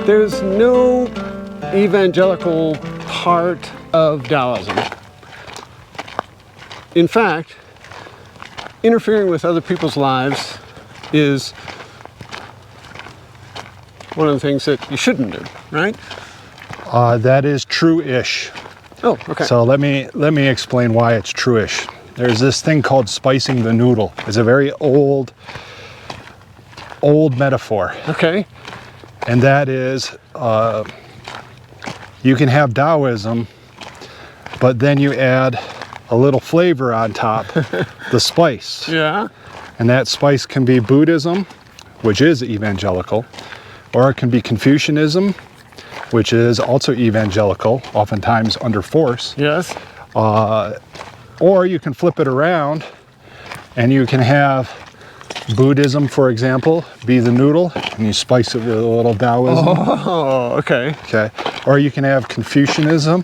there's no evangelical part of Taoism. In fact, interfering with other people's lives is one of the things that you shouldn't do, right? That is true-ish. Oh, okay. So let me explain why it's true-ish. There's this thing called spicing the noodle. It's a very old metaphor. Okay. And that is, you can have Taoism, but then you add a little flavor on top, the spice. Yeah. And that spice can be Buddhism, which is evangelical, or it can be Confucianism, which is also evangelical, oftentimes under force. Yes. Or you can flip it around and you can have Buddhism, for example, be the noodle, and you spice it with a little Taoism. Oh, okay. Okay. Or you can have Confucianism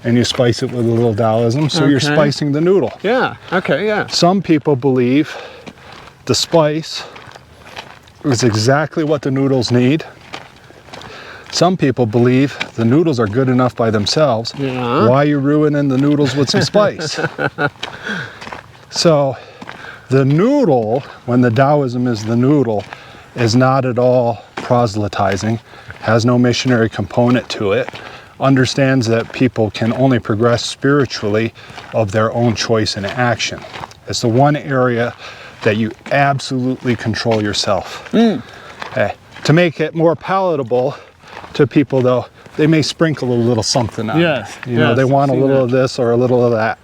and you spice it with a little Taoism, so you're spicing the noodle. Yeah, okay, yeah. Some people believe the spice is exactly what the noodles need. Some people believe the noodles are good enough by themselves. Yeah. Why are you ruining the noodles with some spice? So the noodle, when the Taoism is the noodle, is not at all proselytizing, has no missionary component to it, understands that people can only progress spiritually of their own choice and action. It's the one area that you absolutely control yourself. Okay. To make it more palatable to people, though, they may sprinkle a little something on Yes, it. You know, they want a little of this or a little of that.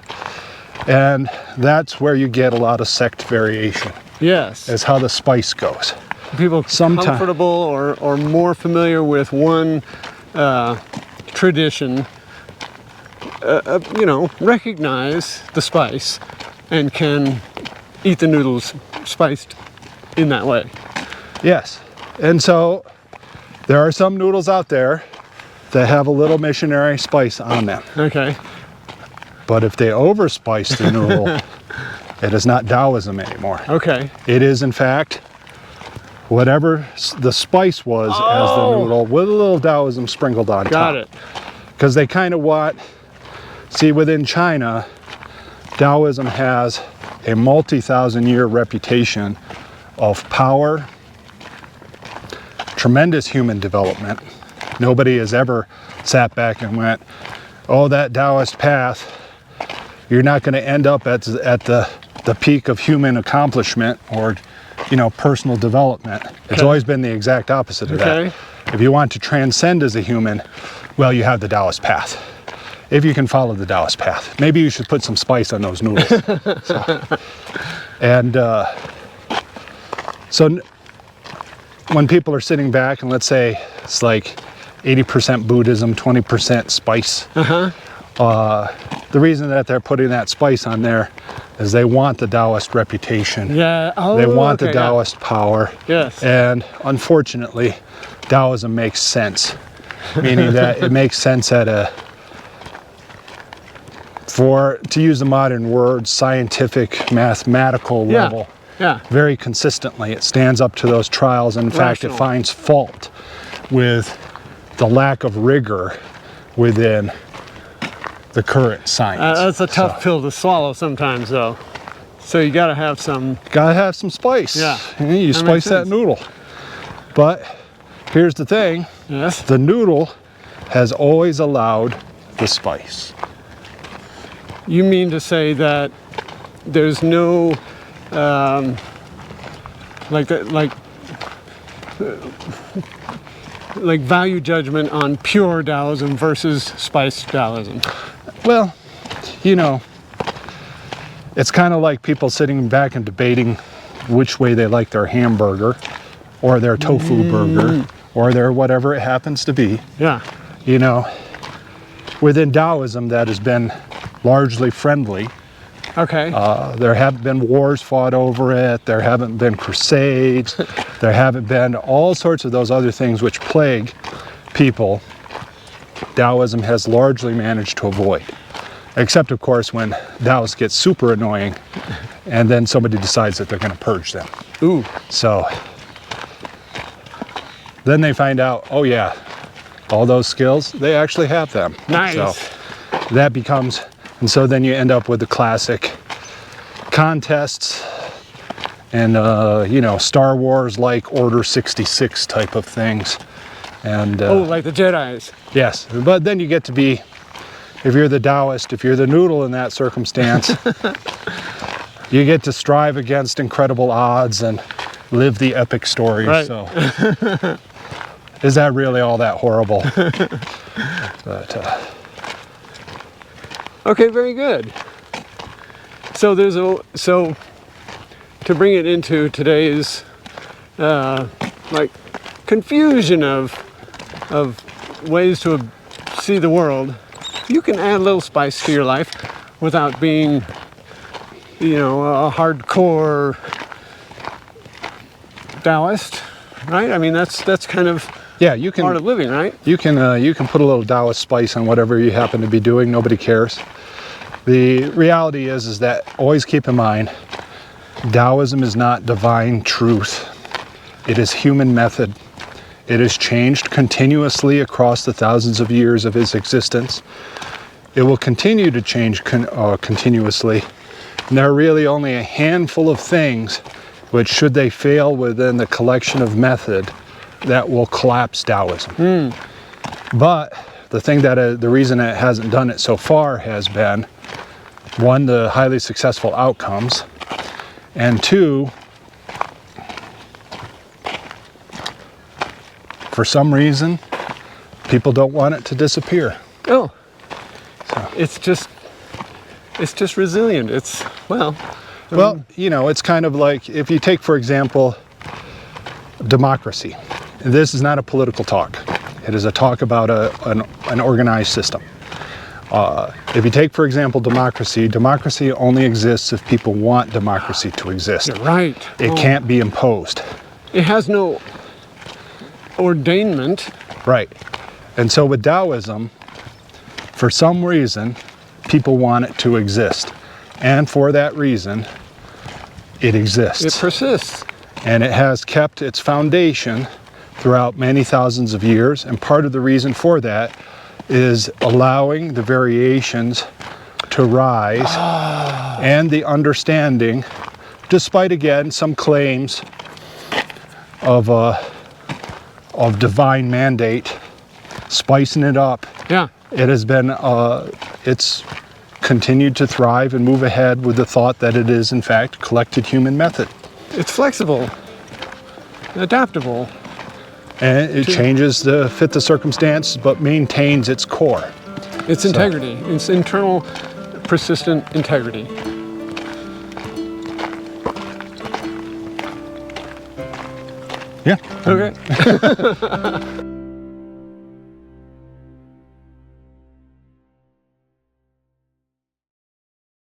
And that's where you get a lot of sect variation. Yes. Is how the spice goes. People comfortable or more familiar with one tradition, you know, recognize the spice and can eat the noodles spiced in that way. Yes. And so there are some noodles out there that have a little missionary spice on them. Okay. But if they overspice the noodle, it is not Taoism anymore. Okay. It is, in fact, whatever the spice was as the noodle with a little Taoism sprinkled on top. Got it. Because they kind of want, see, within China, Taoism has a multi-thousand-year reputation of power, tremendous human development. Nobody has ever sat back and went, oh, that Taoist path, you're not going to end up at the peak of human accomplishment or, you know, personal development. It's always been the exact opposite of that. If you want to transcend as a human, well, you have the Taoist path. If you can follow the Taoist path. Maybe you should put some spice on those noodles. So when people are sitting back and let's say it's like 80% Buddhism, 20% spice, the reason that they're putting that spice on there is they want the Taoist reputation. Yeah. Oh, they want the Taoist power. Yes. And unfortunately, Taoism makes sense, meaning that it makes sense at to use the modern word, scientific, mathematical level. Yeah. Very consistently. It stands up to those trials. In fact, it finds fault with the lack of rigor within the current science. That's a tough pill to swallow sometimes, though. So you got to have some... Got to have some spice. Yeah. You spice that noodle. But here's the thing. Yes. The noodle has always allowed the spice. You mean to say that there's no like value judgment on pure Taoism versus spiced Taoism? Well, you know, it's kind of like people sitting back and debating which way they like their hamburger or their tofu burger or their whatever it happens to be. Yeah. You know, within Taoism that has been largely friendly. Okay. There haven't been wars fought over it. There haven't been crusades. There haven't been all sorts of those other things which plague people. Taoism has largely managed to avoid. Except, of course, when Taoists get super annoying and then somebody decides that they're going to purge them. Ooh. So then they find out, oh yeah, all those skills, they actually have them. Nice. So that becomes, and so then you end up with the classic contests and you know, Star Wars like Order 66 type of things. And Oh, like the Jedis. yes, but then you get to be, if you're the Taoist, if you're the Noodle in that circumstance, you get to strive against incredible odds and live the epic story. Right. So is that really all that horrible? But Okay, very good. So there's so to bring it into today's like confusion of ways to see the world, you can add a little spice to your life without being, you know, a hardcore Taoist, right? I mean, that's kind of yeah, you can part of living, right? you can put a little Taoist spice on whatever you happen to be doing. Nobody cares. The reality is that always keep in mind, Taoism is not divine truth. It is human method. It has changed continuously across the thousands of years of its existence. It will continue to change continuously. And there are really only a handful of things which, should they fail within the collection of method, that will collapse Taoism. But the thing that the reason it hasn't done it so far has been, one, the highly successful outcomes, and two, for some reason, people don't want it to disappear. Oh, So. it's just resilient. It's, well, Well, you know, it's kind of like, if you take, for example, democracy. This is not a political talk. It is a talk about an organized system. If you take, for example, democracy, democracy only exists if people want democracy to exist. you're right. It can't be imposed. It has no ordainment. Right. And so with Taoism, for some reason, people want it to exist. And for that reason, it exists. It persists. And it has kept its foundation throughout many thousands of years. And part of the reason for that is allowing the variations to rise and the understanding, despite, again, some claims of divine mandate, spicing it up. Yeah. It has been, it's continued to thrive and move ahead with the thought that it is, in fact, collected human method. It's flexible, adaptable. And it changes to fit the circumstance, but maintains its core. Its integrity, its internal, persistent integrity. Yeah. Okay.